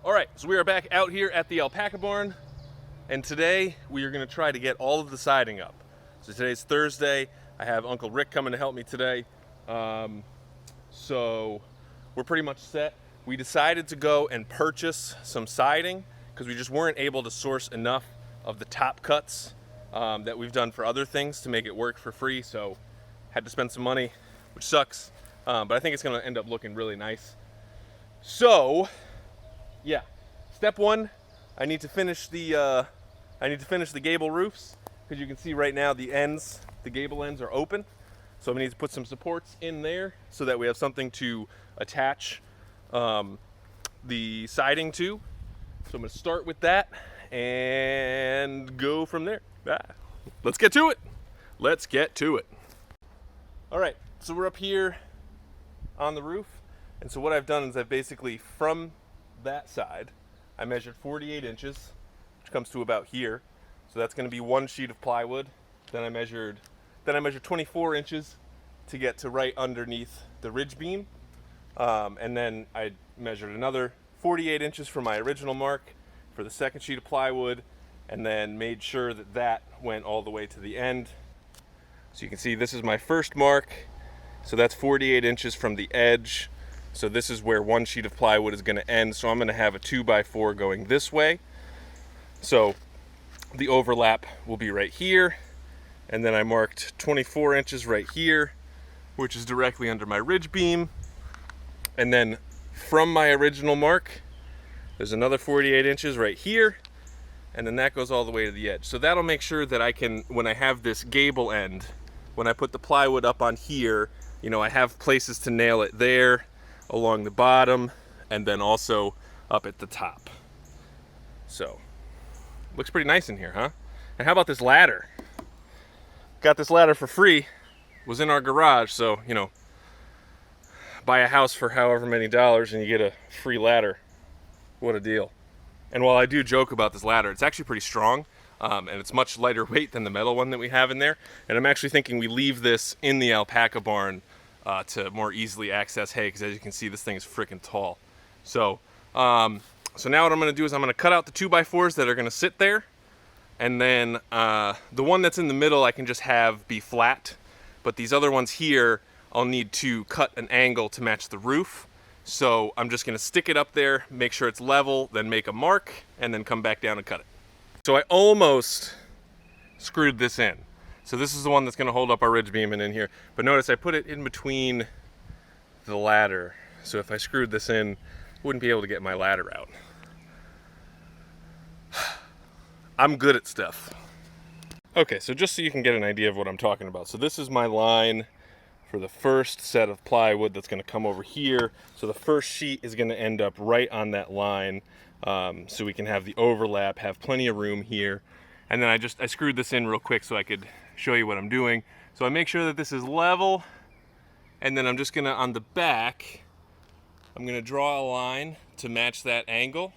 All right, so we are back out here at the Alpaca Barn, and today we are going to try to get all of the siding up. So today's Thursday. I have Uncle Rick coming to help me today. So we're pretty much set. We decided to go and purchase some siding because we just weren't able to source enough of the top cuts that we've done for other things to make it work for free. So had to spend some money, which sucks, but I think it's going to end up looking really nice. So yeah, step one, I need to finish the gable roofs, because you can see right now the gable ends are open. So I need to put some supports in there so that we have something to attach the siding to. So I'm going to start with that and go from there. Let's get to it. Let's get to it. All right, so we're up here on the roof, and so what I've done is I've basically, from that side, I measured 48 inches, which comes to about here. So that's going to be one sheet of plywood. Then I measured 24 inches to get to right underneath the ridge beam. And then I measured another 48 inches for my original mark for the second sheet of plywood, and then made sure that that went all the way to the end. So you can see this is my first mark. So that's 48 inches from the edge. So this is where one sheet of plywood is going to end. So I'm going to have a 2x4 going this way. So the overlap will be right here. And then I marked 24 inches right here, which is directly under my ridge beam. And then from my original mark, there's another 48 inches right here. And then that goes all the way to the edge. So that'll make sure that I can, when I have this gable end, when I put the plywood up on here, you know, I have places to nail it there, along the bottom, and then also up at the top. So looks pretty nice in here, huh? And how about this ladder? Got this ladder for free. Was in our garage, so you know, buy a house for however many dollars and you get a free ladder. What a deal. And while I do joke about this ladder, it's actually pretty strong, and it's much lighter weight than the metal one that we have in there. And I'm actually thinking we leave this in the Alpaca Barn to more easily access hay, because as you can see, this thing is freaking tall. So so now what I'm going to do is I'm going to cut out the 2x4s that are going to sit there, and then the one that's in the middle I can just have be flat, but these other ones here I'll need to cut an angle to match the roof. So I'm just going to stick it up there, make sure it's level, then make a mark, and then come back down and cut it. So I almost screwed this in. So this is the one that's going to hold up our ridge beam and in here. But notice I put it in between the ladder. So if I screwed this in, I wouldn't be able to get my ladder out. I'm good at stuff. Okay, so just so you can get an idea of what I'm talking about. So this is my line for the first set of plywood that's going to come over here. So the first sheet is going to end up right on that line, so we can have the overlap, have plenty of room here. And then I screwed this in real quick so I could show you what I'm doing. So I make sure that this is level, and then I'm just gonna, on the back, I'm gonna draw a line to match that angle,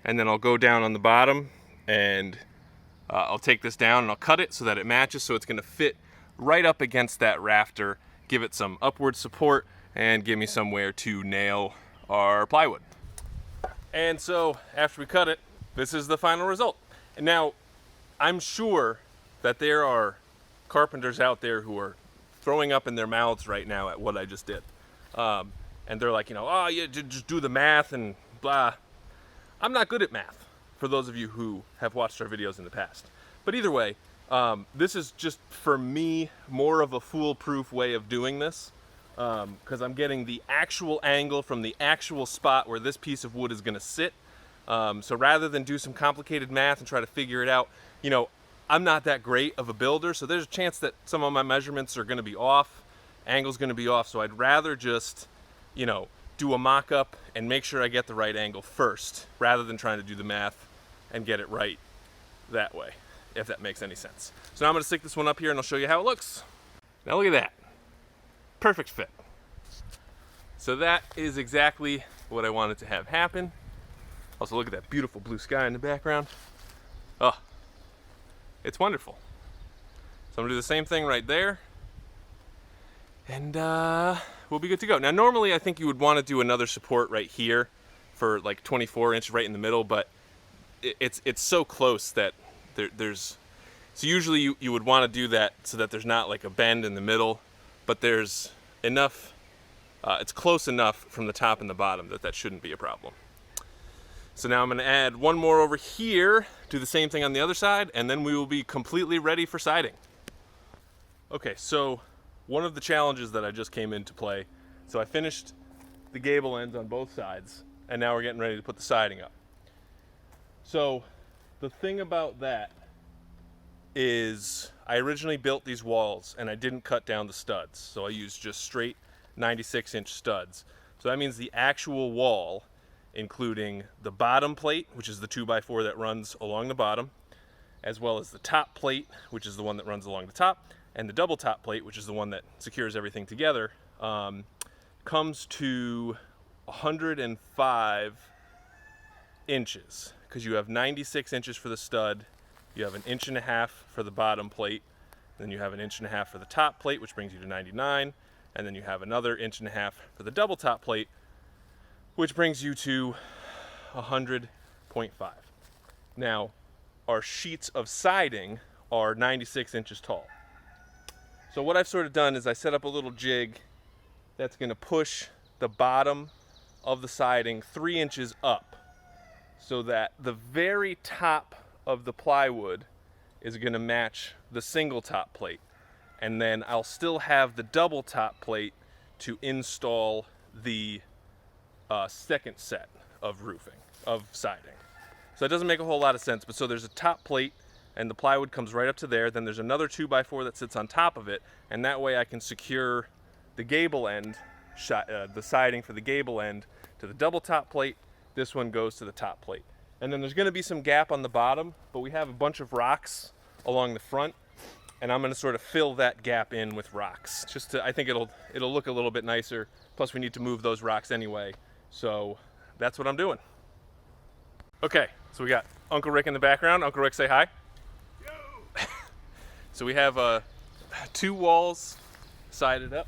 and then I'll go down on the bottom, and I'll take this down and I'll cut it so that it matches, so it's gonna fit right up against that rafter, give it some upward support, and give me somewhere to nail our plywood. And so after we cut it, this is the final result. And now, I'm sure that there are carpenters out there who are throwing up in their mouths right now at what I just did. And they're like, you know, oh, yeah, just do the math and blah. I'm not good at math, for those of you who have watched our videos in the past. But either way, this is just, for me, more of a foolproof way of doing this, because I'm getting the actual angle from the actual spot where this piece of wood is going to sit. So rather than do some complicated math and try to figure it out, you know, I'm not that great of a builder, so there's a chance that some of my measurements are going to be off, angle's going to be off, so I'd rather just, you know, do a mock-up and make sure I get the right angle first, rather than trying to do the math and get it right that way, if that makes any sense. So now I'm going to stick this one up here and I'll show you how it looks. Now look at that. Perfect fit. So that is exactly what I wanted to have happen. Also, look at that beautiful blue sky in the background. Oh, it's wonderful. So I'm gonna do the same thing right there, and we'll be good to go. Now, normally I think you would want to do another support right here for like 24 inch right in the middle, but it's so close that there's, so usually you would want to do that so that there's not like a bend in the middle, but there's enough, it's close enough from the top and the bottom that shouldn't be a problem. So now I'm going to add one more over here, do the same thing on the other side, and then we will be completely ready for siding. Okay, so one of the challenges that I just came into play, so I finished the gable ends on both sides, and now we're getting ready to put the siding up. So the thing about that is I originally built these walls and I didn't cut down the studs, so I used just straight 96-inch studs. So that means the actual wall, including the bottom plate, which is the 2x4 that runs along the bottom, as well as the top plate, which is the one that runs along the top, and the double top plate, which is the one that secures everything together, comes to 105 inches, because you have 96 inches for the stud, you have 1.5 inches for the bottom plate, then you have 1.5 inches for the top plate, which brings you to 99, and then you have another 1.5 inches for the double top plate, which brings you to 100.5. Now, our sheets of siding are 96 inches tall. So what I've sort of done is I set up a little jig that's going to push the bottom of the siding 3 inches up, so that the very top of the plywood is going to match the single top plate. And then I'll still have the double top plate to install the second set of roofing, of siding. So it doesn't make a whole lot of sense, but so there's a top plate and the plywood comes right up to there, then there's another 2x4 that sits on top of it, and that way I can secure the gable end, the siding for the gable end to the double top plate. This one goes to the top plate. And then there's going to be some gap on the bottom, but we have a bunch of rocks along the front, and I'm going to sort of fill that gap in with rocks. Just to, I think it'll look a little bit nicer. Plus we need to move those rocks anyway. So that's what I'm doing. Okay, so we got Uncle Rick in the background. Uncle Rick, say hi. Yo! So we have 2 walls sided up.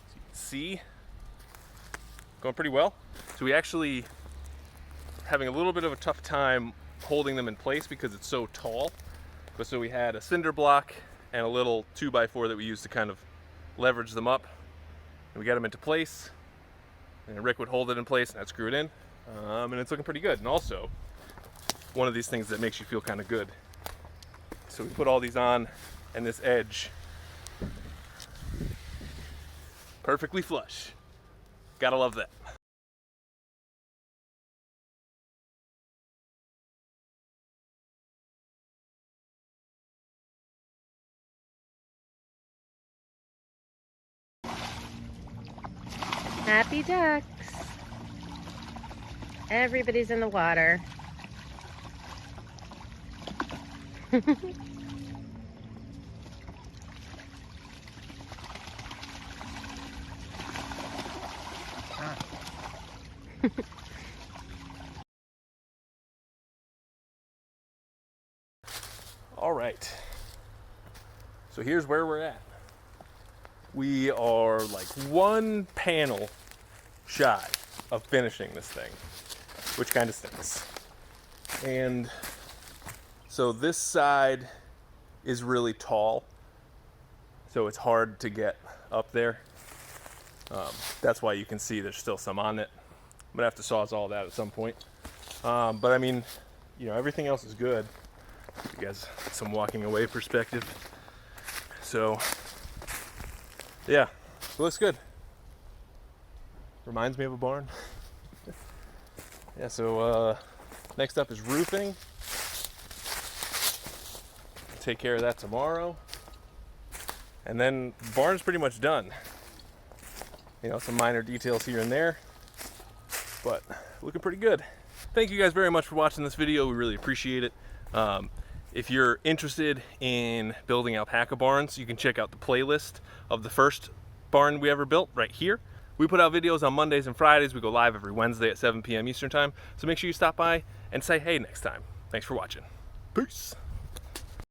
So you can see, going pretty well. So we actually having a little bit of a tough time holding them in place because it's so tall. But so we had a cinder block and a little 2x4 that we used to kind of leverage them up. And we got them into place. And Rick would hold it in place and I'd screw it in. And it's looking pretty good. And also, one of these things that makes you feel kind of good. So we put all these on, and this edge, perfectly flush. Gotta love that. Happy ducks. Everybody's in the water. All right. So here's where we're at. We are like one panel shy of finishing this thing, which kind of stinks. And so this side is really tall, so it's hard to get up there. That's why you can see there's still some on it. I'm gonna have to sawzall that at some point. But I mean, you know, everything else is good. You guys, some walking away perspective. So yeah, it looks good. Reminds me of a barn. Yeah, so next up is roofing. Take care of that tomorrow. And then the barn's pretty much done. You know, some minor details here and there, but looking pretty good. Thank you guys very much for watching this video. We really appreciate it. If you're interested in building alpaca barns, you can check out the playlist of the first barn we ever built right here. We put out videos on Mondays and Fridays. We go live every Wednesday at 7 p.m. Eastern time. So make sure you stop by and say hey next time. Thanks for watching. Peace.